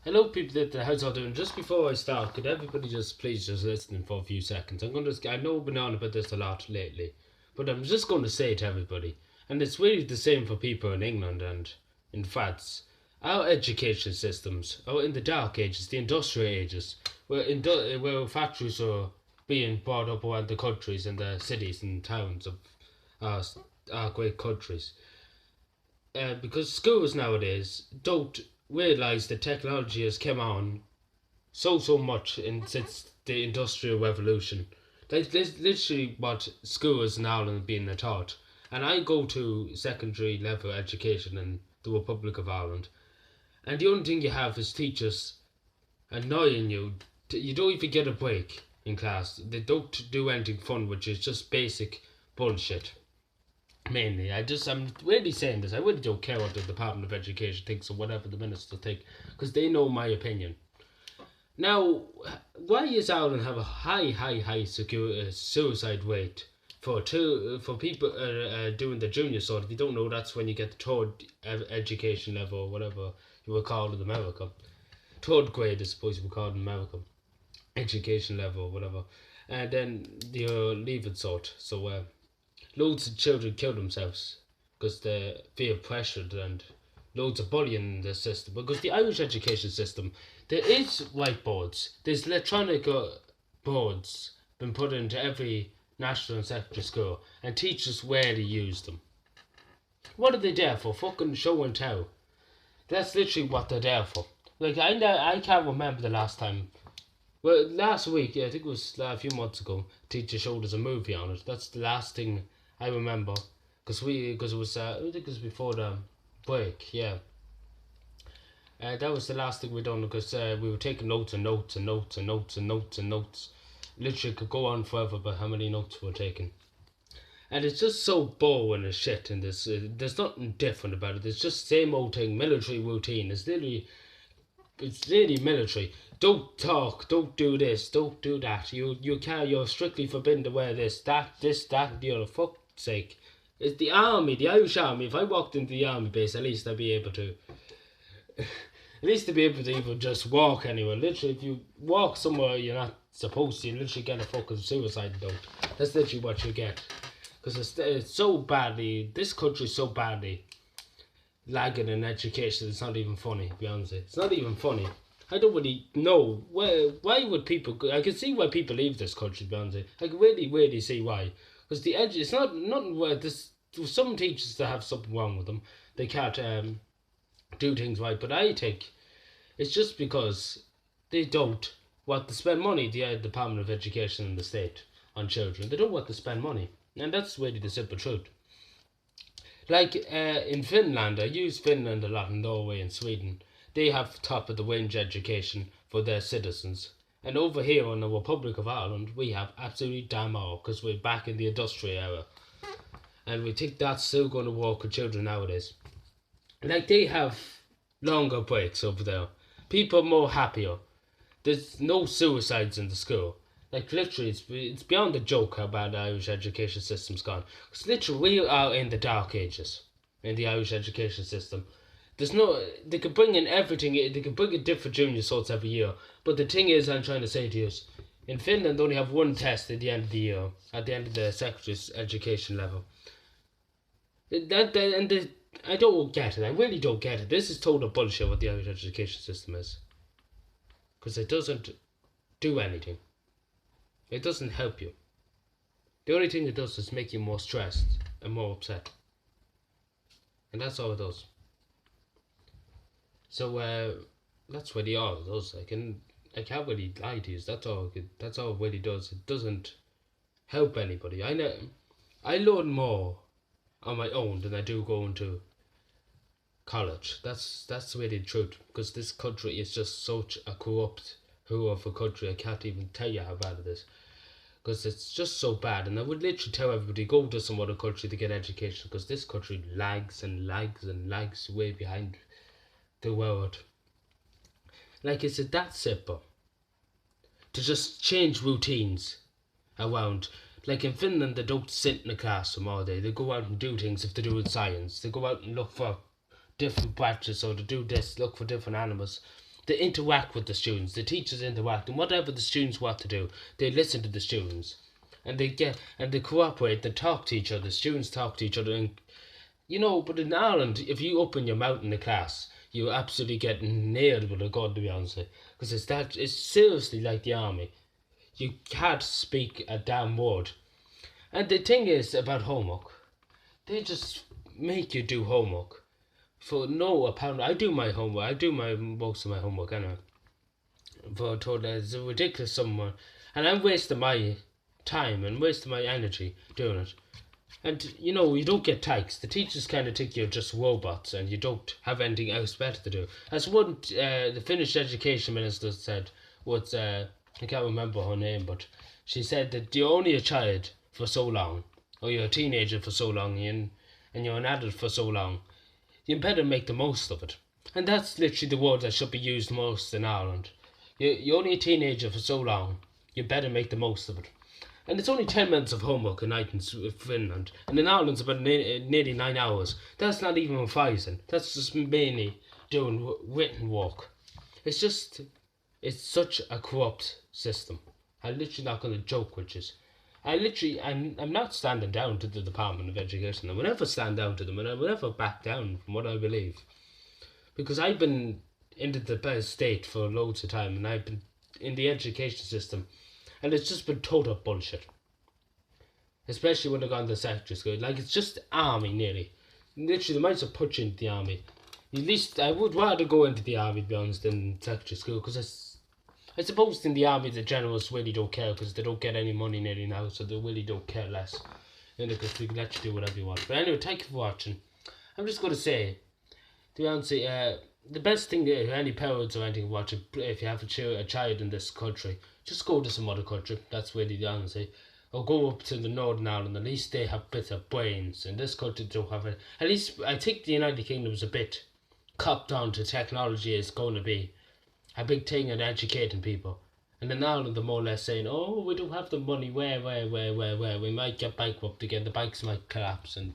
Hello, people that how's all doing? Just before I start, could everybody just please just listen for a few seconds? I know I've been on about this a lot lately, but I'm just going to say it to everybody, and it's really the same for people in England and in France. Our education systems are in the dark ages, the industrial ages, where factories are being brought up around the countries and the cities and towns of our, our great countries. Because schools nowadays don't realise that technology has come on so much since the industrial revolution. That's literally what schools in Ireland are being taught. And I go to secondary level education in the Republic of Ireland, and the only thing you have is teachers annoying you. You don't even get a break in class. They don't do anything fun, which is just basic bullshit. Mainly, I'm really saying this. I really don't care what the Department of Education thinks or whatever the minister think, because they know my opinion. Now, why is Ireland have a high suicide rate for people doing the junior sort? If you don't know, that's when you get the third education level or whatever you would call it in America. Third grade, I suppose you would call it in America. Education level or whatever, and then you're leaving sort. So loads of children kill themselves because they feel pressured, and loads of bullying in the system. Because the Irish education system, there is whiteboards, there's electronic boards been put into every national and secondary school, and teachers rarely use them. What are they there for? Fucking show and tell. That's literally what they're there for. Like, I can't remember the last time. Well, last week, yeah, I think it was a few months ago, teacher showed us a movie on it. That's the last thing I remember, because it was I think it was before the break, yeah. That was the last thing we done, because we were taking notes and notes and notes and notes and notes and notes. Literally could go on forever about how many notes we were taking. And it's just so boring as shit in this. There's nothing different about it. It's just same old thing, military routine. It's really military. Don't talk. Don't do this. Don't do that. You can't. You're strictly forbidden to wear this, that, the other. Fuck's sake. It's the army, the Irish army. If I walked into the army base, at least I'd be able to. At least to be able to even just walk anywhere. Literally, if you walk somewhere you're not supposed to, you literally get a fucking suicide note. That's literally what you get. Because it's so badly. This country's so badly lagging in education. It's not even funny. To be honest, it's not even funny. I don't really know why would people. I can see why people leave this country. To be honest, I can really see why. Because the edge, it's not where this. Some teachers that have something wrong with them. They can't do things right. But I think it's just because they don't want to spend money. The Department of Education in the state on children. They don't want to spend money, and that's really the simple truth. Like in Finland, I use Finland a lot, in Norway and Sweden. They have top of the range education for their citizens. And over here in the Republic of Ireland, we have absolutely damn all, because we're back in the industrial era. And we think that's still going to work with children nowadays. Like, they have longer breaks over there. People are more happier. There's no suicides in the school. Like, literally, it's beyond a joke how bad the Irish education system's gone. Because literally, we are in the dark ages in the Irish education system. There's no, they could bring in everything. They could bring in different junior sorts every year. But the thing is, I'm trying to say to you, is in Finland they only have one test at the end of the year, at the end of the secondary education level. I don't get it. I really don't get it. This is total bullshit what the Irish education system is, because it doesn't do anything. It doesn't help you. The only thing it does is make you more stressed and more upset. And that's all it does. So that's really all it does. I can't really lie to you. That's all it really does. It doesn't help anybody. I learn more on my own than I do going to college. That's really the truth. Because this country is just such a corrupt who of a country. I can't even tell you how bad it is. Because it's just so bad, and I would literally tell everybody, go to some other country to get education, because this country lags and lags and lags way behind the world. Like, is it that simple to just change routines around? Like in Finland, they don't sit in a classroom all day. They go out and do things. If they're doing science, they go out and look for different branches, or to do this, look for different animals. They interact with the students. The teachers interact, and whatever the students want to do, they listen to the students, and they cooperate. They talk to each other. The students talk to each other, and But in Ireland, if you open your mouth in the class, you absolutely get nailed with a gun, to be honest, because it's seriously like the army. You can't speak a damn word. And the thing is about homework, they just make you do homework for no apparent. I do my homework. I do most of my homework anyway. For told it's a ridiculous someone, and I'm wasting my time and wasting my energy doing it. And you don't get taxed. The teachers kind of think you're just robots and you don't have anything else better to do. As one, the Finnish education minister said, I can't remember her name, but she said that you're only a child for so long, or you're a teenager for so long, and you're an adult for so long. You better make the most of it. And that's literally the word that should be used most in Ireland. You're only a teenager for so long. You better make the most of it. And it's only 10 minutes of homework a night in Finland. And in Ireland, it's about nearly 9 hours. That's not even revising. That's just mainly doing written work. It's such a corrupt system. I'm literally not going to joke with this. I'm not standing down to the Department of Education. I will never stand down to them, and I will never back down from what I believe. Because I've been into the state for loads of time, and I've been in the education system, and it's just been total bullshit. Especially when I got into secondary school. Like, it's just army, nearly. Literally, they might as well put you into the army. At least, I would rather go into the army, to be honest, than secondary school, because I suppose in the army, the generals really don't care, because they don't get any money nearly now, so they really don't care less. Because they can let you do whatever you want. But anyway, thank you for watching. I'm just going to say, to be honest, the best thing that any parents or anything watch, if you have a child in this country, just go to some other country. That's really the answer. Or go up to the Northern Ireland. At least they have bits of brains. In this country, they don't have it. At least I think the United Kingdom is a bit copped on to technology. Is going to be a big thing in educating people. And in Ireland, they're more or less saying, "Oh, we don't have the money. Where? We might get bankrupt again. The banks might collapse and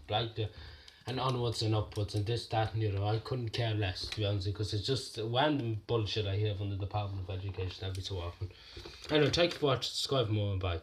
and onwards and upwards and this, that, and the other." I couldn't care less, to be honest, because it's just random bullshit I hear from the Department of Education every so often. Anyway, thank you for watching. Subscribe for more and bye.